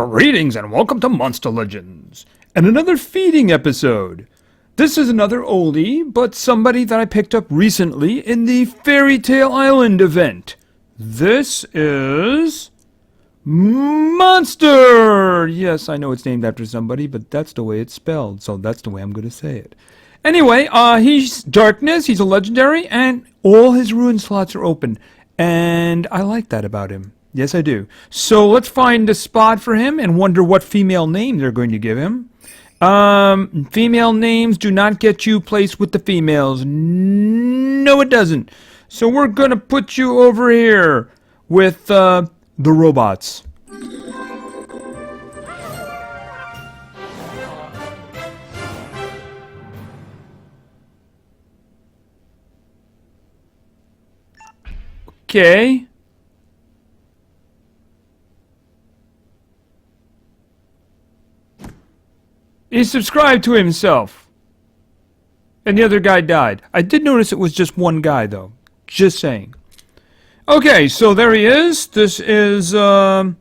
Greetings and welcome to Monster Legends, and another feeding episode. This is another oldie, but somebody that I picked up recently in the Fairy Tale Island event. This is... Monster! Yes, I know it's named after somebody, but that's the way it's spelled, so that's the way I'm going to say it. Anyway, he's Darkness, he's a legendary, and all his ruin slots are open, and I like that about him. Yes, I do. So let's find a spot for him and wonder what female name they're going to give him. Female names do not get you placed with the females. No, it doesn't. So we're going to put you over here with the robots. Okay. He subscribed to himself. And the other guy died. I did notice it was just one guy, though. Just saying. Okay, so there he is. This is, Seraphis.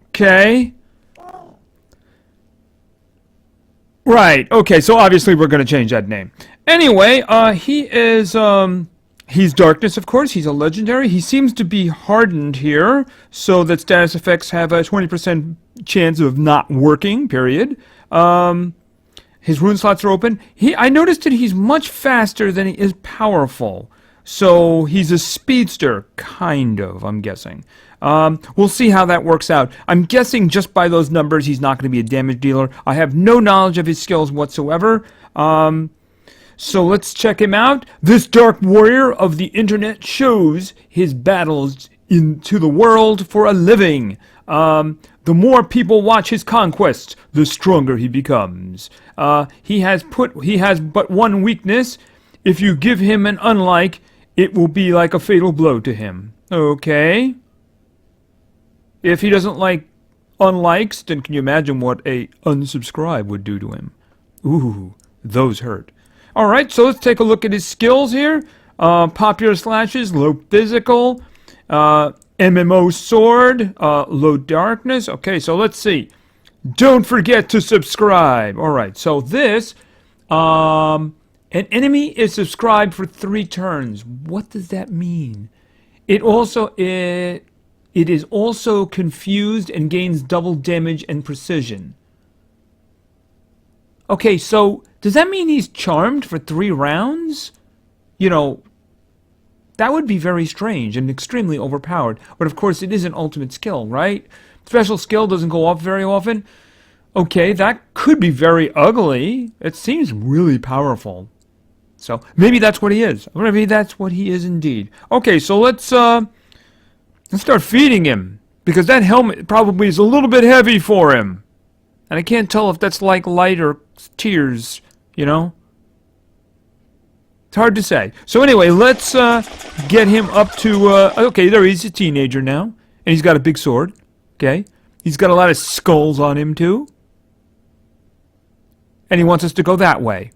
Okay. Right, okay, so obviously we're going to change that name. Anyway, he is, he's Darkness, of course. He's a legendary. He seems to be hardened here, so that status effects have a 20% chance of not working, period. His rune slots are open. I noticed that he's much faster than he is powerful. So he's a speedster, kind of, I'm guessing. We'll see how that works out. I'm guessing just by those numbers he's not going to be a damage dealer. I have no knowledge of his skills whatsoever. So let's check him out. This dark warrior of the internet shows his battles into the world for a living. The more people watch his conquests, the stronger he becomes. He has but one weakness. If you give him an unlike, it will be like a fatal blow to him. Okay. If he doesn't like unlikes, then can you imagine what a unsubscribe would do to him? Ooh, those hurt. Alright, so let's take a look at his skills here. Popular slashes, low physical, MMO sword, low darkness. Okay, so let's see. Don't forget to subscribe. Alright, so this, an enemy is subscribed for 3 turns. What does that mean? It is also confused and gains double damage and precision. Okay, so does that mean he's charmed for 3 rounds? You know, that would be very strange and extremely overpowered. But of course, it is an ultimate skill, right? Special skill doesn't go off very often. Okay, that could be very ugly. It seems really powerful. So maybe that's what he is. Maybe that's what he is indeed. Okay, so let's start feeding him, because that helmet probably is a little bit heavy for him. And I can't tell if that's like light or tears, you know? It's hard to say. So anyway, let's get him up to... okay, there he's a teenager now. And he's got a big sword. Okay. He's got a lot of skulls on him, too. And he wants us to go that way.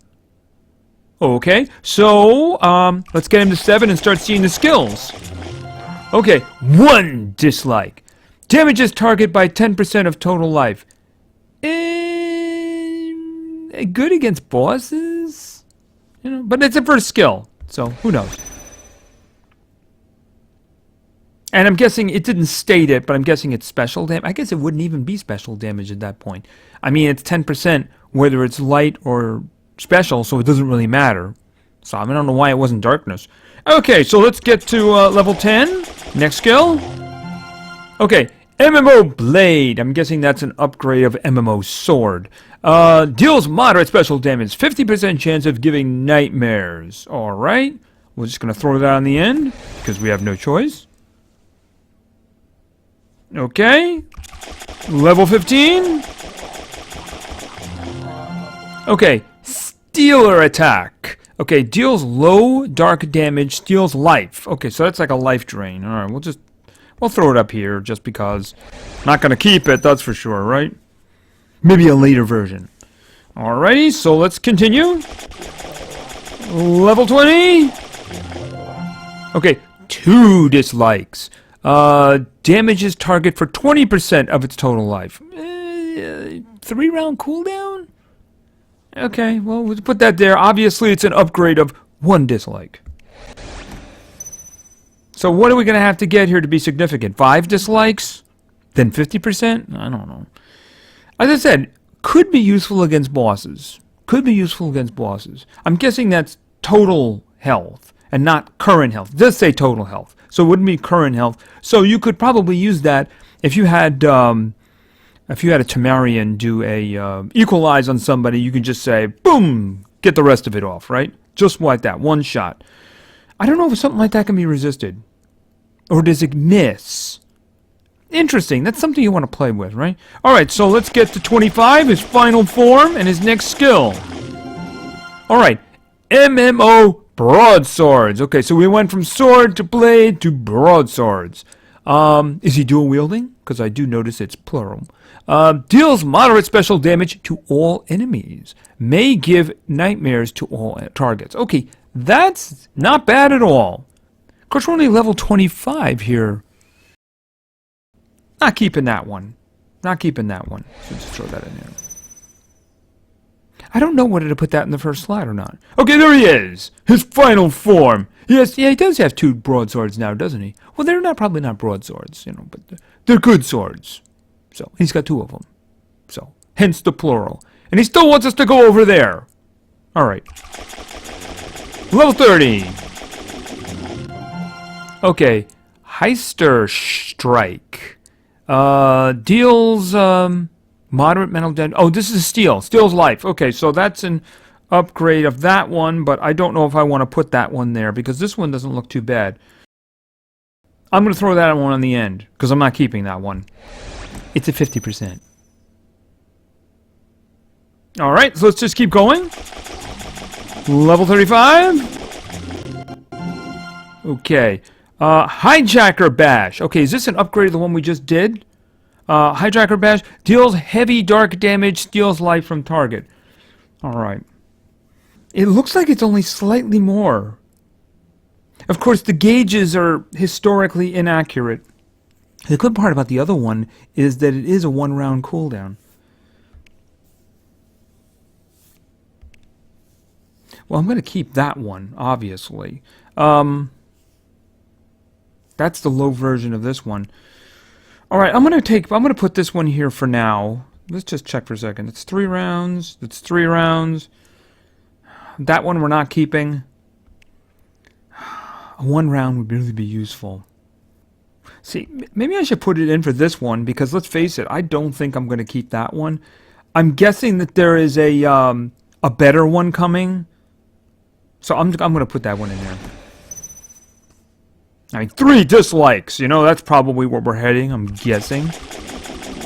Okay, so let's get him to 7 and start seeing the skills. Okay, 1 dislike. Damages target by 10% of total life. Good against bosses? You know, but it's a first skill, so who knows? And I'm guessing it didn't state it, but I'm guessing it's special damage. I guess it wouldn't even be special damage at that point. I mean, it's 10% whether it's light or special, so it doesn't really matter. So I don't know why it wasn't darkness. Okay, so let's get to level 10. Next skill. Okay, MMO Blade. I'm guessing that's an upgrade of MMO Sword. Deals moderate special damage. 50% chance of giving nightmares. Alright. We're just going to throw that on the end, because we have no choice. Okay. Level 15. Okay. Stealer Attack. Okay, deals low dark damage, steals life. Okay, so that's like a life drain. Alright, we'll throw it up here just because. Not gonna keep it, that's for sure, right? Maybe a later version. Alrighty, so let's continue. Level 20. Okay, 2 dislikes. Damages target for 20% of its total life. 3-round cooldown? Okay, well, we'll put that there. Obviously, it's an upgrade of 1 dislike. So what are we going to have to get here to be significant? 5 dislikes? Then 50%? I don't know. As I said, could be useful against bosses. Could be useful against bosses. I'm guessing that's total health and not current health. It does say total health, so it wouldn't be current health. So you could probably use that if you had a Temerian do a equalize on somebody. You can just say, boom, get the rest of it off, right? Just like that, one shot. I don't know if something like that can be resisted. Or does it miss? Interesting. That's something you want to play with, right? Alright, so let's get to 25, his final form, and his next skill. Alright, MMO broadswords. Okay, so we went from sword to blade to broadswords. Is he dual wielding? Because I do notice it's plural. Deals moderate special damage to all enemies. May give nightmares to all targets. Okay, that's not bad at all. Of course, we're only level 25 here. Not keeping that one. Not keeping that one. So just throw that in there. I don't know whether to put that in the first slide or not. Okay, there he is. His final form. Yes, yeah, he does have 2 broadswords now, doesn't he? Well, they're probably not broadswords, but they're good swords. So he's got 2 of them. So hence the plural. And he still wants us to go over there. All right. Level 30. Okay, Heister Strike. Deals moderate mental damage. Oh, this is steel. Steel's life. Okay, so that's an upgrade of that one, but I don't know if I want to put that one there because this one doesn't look too bad. I'm going to throw that one on the end because I'm not keeping that one. It's at 50%. Alright, so let's just keep going. Level 35. Okay. Hijacker Bash. Okay, is this an upgrade of the one we just did? Hijacker Bash deals heavy dark damage, steals life from target. Alright. It looks like it's only slightly more. Of course, the gauges are historically inaccurate. The good part about the other one is that it is a 1-round cooldown. Well, I'm going to keep that one, obviously. That's the low version of this one. Alright, I'm going to put this one here for now. Let's just check for a second. It's 3 rounds. It's 3 rounds. That one we're not keeping. A 1 round would really be useful. See, maybe I should put it in for this one because let's face it, I don't think I'm going to keep that one. I'm guessing that there is a better one coming. So I'm going to put that one in there. I mean, 3 dislikes, that's probably where we're heading, I'm guessing.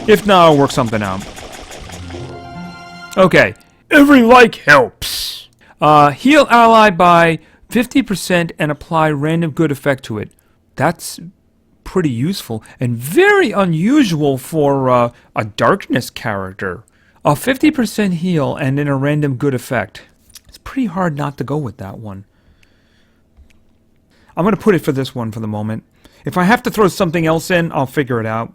If not, I'll work something out. Okay, every like helps. Heal ally by 50% and apply random good effect to it. That's pretty useful and very unusual for a darkness character. A 50% heal and then a random good effect. It's pretty hard not to go with that one. I'm going to put it for this one for the moment. If I have to throw something else in, I'll figure it out.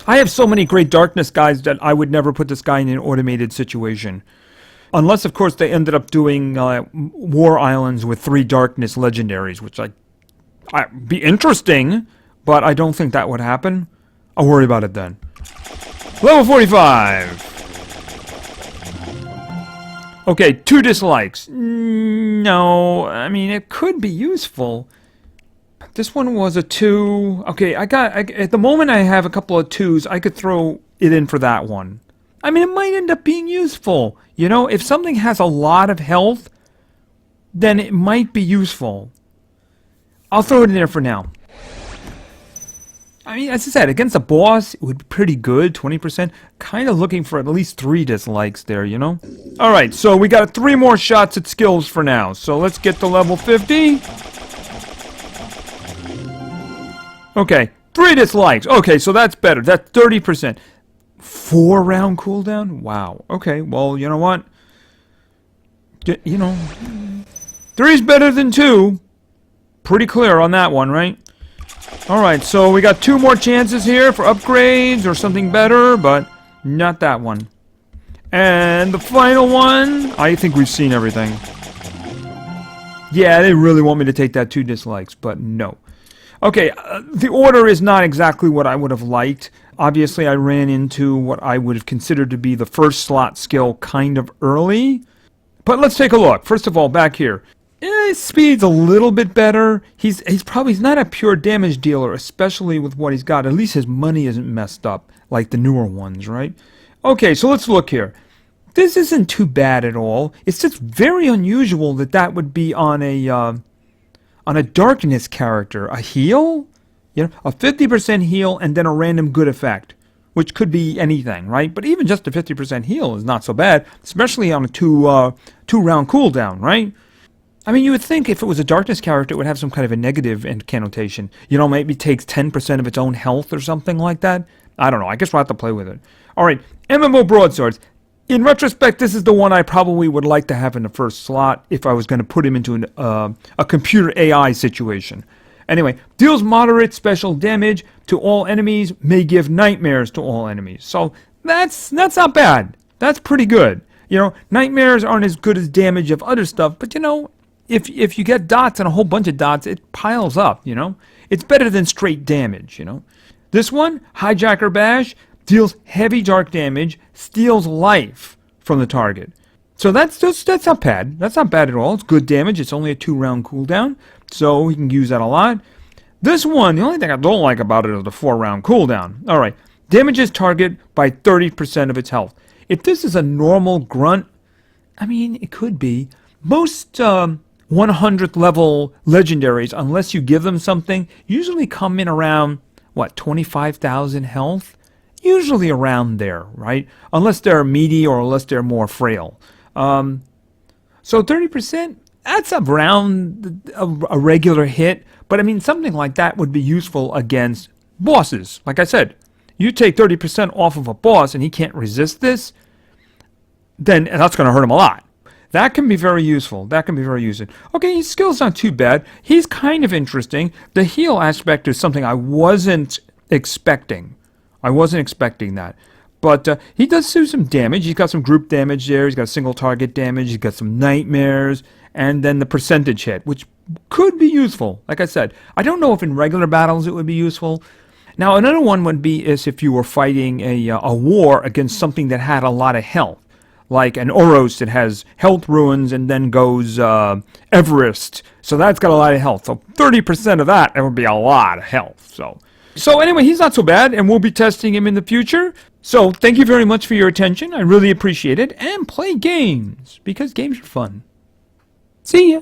I have so many great darkness guys that I would never put this guy in an automated situation. Unless, of course, they ended up doing War Islands with 3 darkness legendaries, which I'd be interesting, but I don't think that would happen. I'll worry about it then. Level 45. Okay, 2 dislikes. No, I mean, it could be useful. This one was a 2. Okay, at the moment I have a couple of 2s. I could throw it in for that one. I mean, it might end up being useful. If something has a lot of health, then it might be useful. I'll throw it in there for now. I mean, as I said, against a boss, it would be pretty good, 20%. Kind of looking for at least 3 dislikes there, Alright, so we got 3 more shots at skills for now. So let's get to level 50. Okay, 3 dislikes. Okay, so that's better. That's 30%. 4-round cooldown? Wow. Okay, well, you know what? 3's better than 2. Pretty clear on that one, right? Alright, so we got 2 more chances here for upgrades or something better, but not that one. And the final one, I think we've seen everything. Yeah, they really want me to take that 2 dislikes, but no. Okay, the order is not exactly what I would have liked. Obviously, I ran into what I would have considered to be the first slot skill kind of early. But let's take a look. First of all, back here. His speed's a little bit better. He's not a pure damage dealer, especially with what he's got. At least his money isn't messed up like the newer ones, right? Okay, so let's look here. This isn't too bad at all. It's just very unusual that would be on a darkness character. A heal? You know, a 50% heal and then a random good effect, which could be anything, right? But even just a 50% heal is not so bad, especially on a two-round cooldown, right? I mean, you would think if it was a darkness character, it would have some kind of a negative connotation. You know, maybe it takes 10% of its own health or something like that. I don't know. I guess we'll have to play with it. All right, MMO Broadswords. In retrospect, this is the one I probably would like to have in the first slot if I was going to put him into a computer AI situation. Anyway, deals moderate special damage to all enemies, may give nightmares to all enemies. So that's not bad. That's pretty good. You know, nightmares aren't as good as damage of other stuff, but you know, if you get dots and a whole bunch of dots, it piles up, you know. It's better than straight damage, you know. This one, Hijacker Bash, deals heavy dark damage, steals life from the target. So that's not bad. That's not bad at all. It's good damage. It's only a 2-round cooldown, so we can use that a lot. This one, the only thing I don't like about it is the 4-round cooldown. All right, damages target by 30% of its health. If this is a normal grunt, I mean, it could be. Most 100th level legendaries, unless you give them something, usually come in around, what, 25,000 health? Usually around there, right? Unless they're meaty or unless they're more frail. So 30%, that's around a regular hit. But I mean, something like that would be useful against bosses. Like I said, you take 30% off of a boss and he can't resist this, then that's going to hurt him a lot. That can be very useful. That can be very useful. Okay, his skill's not too bad. He's kind of interesting. The heal aspect is something I wasn't expecting. I wasn't expecting that. But he does do some damage. He's got some group damage there. He's got single target damage. He's got some nightmares. And then the percentage hit, which could be useful. Like I said, I don't know if in regular battles it would be useful. Now, another one would be is if you were fighting a war against something that had a lot of health. Like an Oros that has health ruins and then goes Everest. So that's got a lot of health. So 30% of that would be a lot of health. So anyway, he's not so bad, and we'll be testing him in the future. So thank you very much for your attention. I really appreciate it. And play games, because games are fun. See ya.